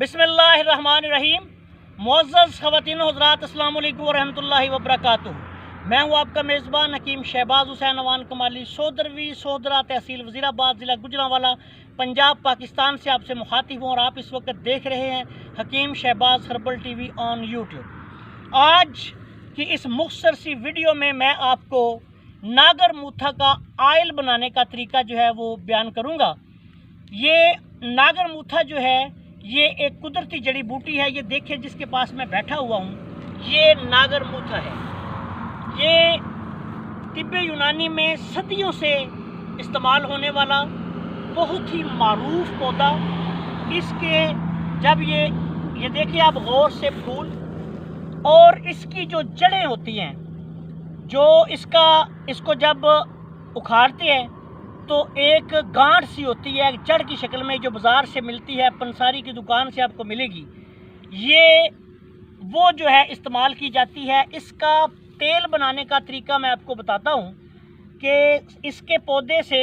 बिस्मिल्लाहिर्रहमानिर्रहीम। मुअज़्ज़ज़ ख़वातीन हज़रात, अस्सलामु अलैकुम वरहमतुल्लाहि वबरकातुहू। मैं हूँ आपका मेज़बान हकीम शहबाज हुसैन अवान कमाली, सोदरा तहसील वज़ीराबाद, ज़िला गुजरांवाला, पंजाब, पाकिस्तान से आपसे मुखातिब हूँ और आप इस वक्त देख रहे हैं Hakeem Shahbaz herbal TV on YouTube. आज की इस मुख्तसर सी वीडियो में मैं आपको नागर मूथा का आयल बनाने का तरीका जो है वो बयान करूँगा। ये नागर मूथा जो है ये एक कुदरती जड़ी बूटी है। ये देखिए जिसके पास मैं बैठा हुआ हूँ, ये नागर मूथा है। ये तिब्बे यूनानी में सदियों से इस्तेमाल होने वाला बहुत ही मारूफ पौधा। इसके जब ये देखिए आप गौर से फूल और इसकी जो जड़ें होती हैं, जो इसको जब उखाड़ते हैं तो एक गांठ सी होती है, एक जड़ की शक्ल में, जो बाज़ार से मिलती है, पंसारी की दुकान से आपको मिलेगी। ये वो जो है इस्तेमाल की जाती है। इसका तेल बनाने का तरीका मैं आपको बताता हूँ कि इसके पौधे से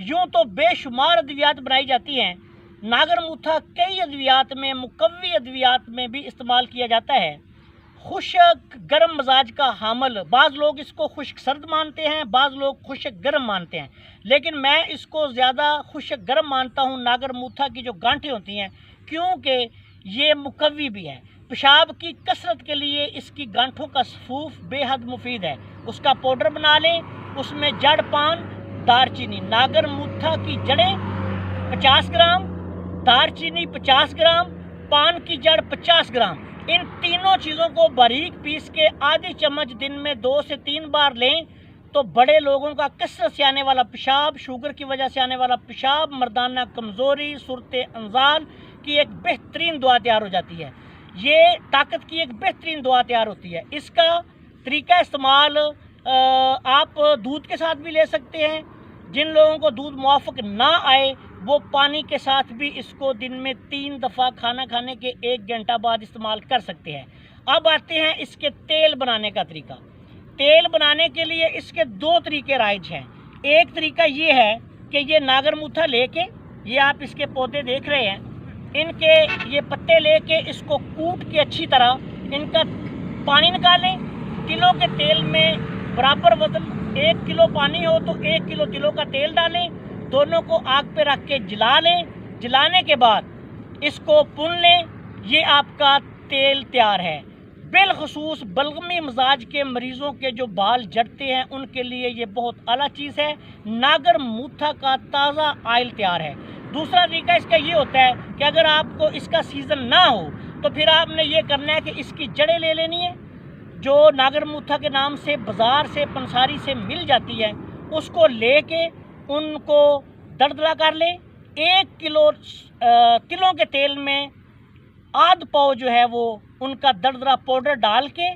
यूँ तो बेशुमार अद्वियात बनाई जाती हैं। नागर मूथा कई अद्वियात में, मुकव्वी अद्वियात में भी इस्तेमाल किया जाता है। खुशक गर्म मजाज का हामल, बाज़ लोग इसको खुश्क सर्द मानते हैं, बाज़ लोग खुशक गर्म मानते हैं, लेकिन मैं इसको ज़्यादा खुशक गर्म मानता हूँ। नागर मूथा की जो गांठें होती हैं, क्योंकि ये मुकव्वी भी है। पेशाब की कसरत के लिए इसकी गांठों का सफूफ बेहद मुफीद है। उसका पाउडर बना लें, उसमें जड़, पान, दारचीनी। नागर मूथा की जड़ें 50 ग्राम, दारचीनी 50 ग्राम, पान की जड़ 50 ग्राम। इन तीनों चीज़ों को बारीक पीस के आधी चम्मच दिन में 2 से 3 बार लें तो बड़े लोगों का कसरत से आने वाला पेशाब, शुगर की वजह से आने वाला पेशाब, मर्दाना कमज़ोरी, सूरत अंजाल की एक बेहतरीन दुआ तैयार हो जाती है। ये ताकत की एक बेहतरीन दुआ तैयार होती है। इसका तरीका इस्तेमाल आप दूध के साथ भी ले सकते हैं। जिन लोगों को दूध मुआफ़िक ना आए वो पानी के साथ भी इसको दिन में 3 दफ़ा खाना खाने के 1 घंटा बाद इस्तेमाल कर सकते हैं। अब आते हैं इसके तेल बनाने का तरीका। तेल बनाने के लिए इसके 2 तरीके राइज हैं। एक तरीका ये है कि ये नागर मूथा लेके, ये आप इसके पौधे देख रहे हैं, इनके ये पत्ते लेके इसको कूट के अच्छी तरह इनका पानी निकालें। तिलों के तेल में बराबर वजन, 1 किलो पानी हो तो 1 किलो तिलों का तेल डालें। दोनों को आग पे रख के जला लें। जलाने के बाद इसको भून लें। ये आपका तेल तैयार है। बिलखसूस बलगमी मिजाज के मरीज़ों के जो बाल झड़ते हैं उनके लिए ये बहुत आला चीज़ है। नागर मूथा का ताज़ा आयल तैयार है। दूसरा तरीका इसका ये होता है कि अगर आपको इसका सीज़न ना हो तो फिर आपने ये करना है कि इसकी जड़ें ले लेनी है, जो नागर मूथा के नाम से बाज़ार से, पंसारी से मिल जाती है। उसको लेके उनको दरदरा कर लें। 1 किलो तिलों के तेल में आध पाव जो है वो उनका दरदरा पाउडर डाल के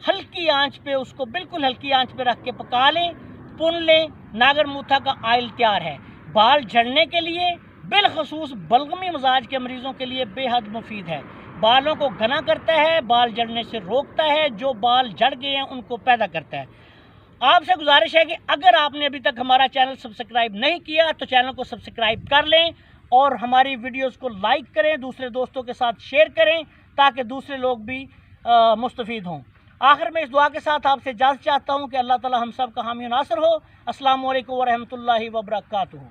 हल्की आंच पे, उसको बिल्कुल हल्की आंच पे रख के पका लें, भून लें। नागर मूथा का आयल तैयार है। बाल झड़ने के लिए, बिलखसूस बलगमी मिजाज के मरीज़ों के लिए बेहद मुफीद है। बालों को घना करता है, बाल झड़ने से रोकता है, जो बाल झड़ गए हैं उनको पैदा करता है। आपसे गुजारिश है कि अगर आपने अभी तक हमारा चैनल सब्सक्राइब नहीं किया तो चैनल को सब्सक्राइब कर लें और हमारी वीडियोस को लाइक करें, दूसरे दोस्तों के साथ शेयर करें ताकि दूसरे लोग भी मुस्तफ़ीद हों। आखिर में इस दुआ के साथ आपसे इजाज़त चाहता हूँ कि अल्लाह ताला हम सब का हामी नासर हो। अस्सलामु अलैकुम वरहमतुल्लाहि वबरकातुहू।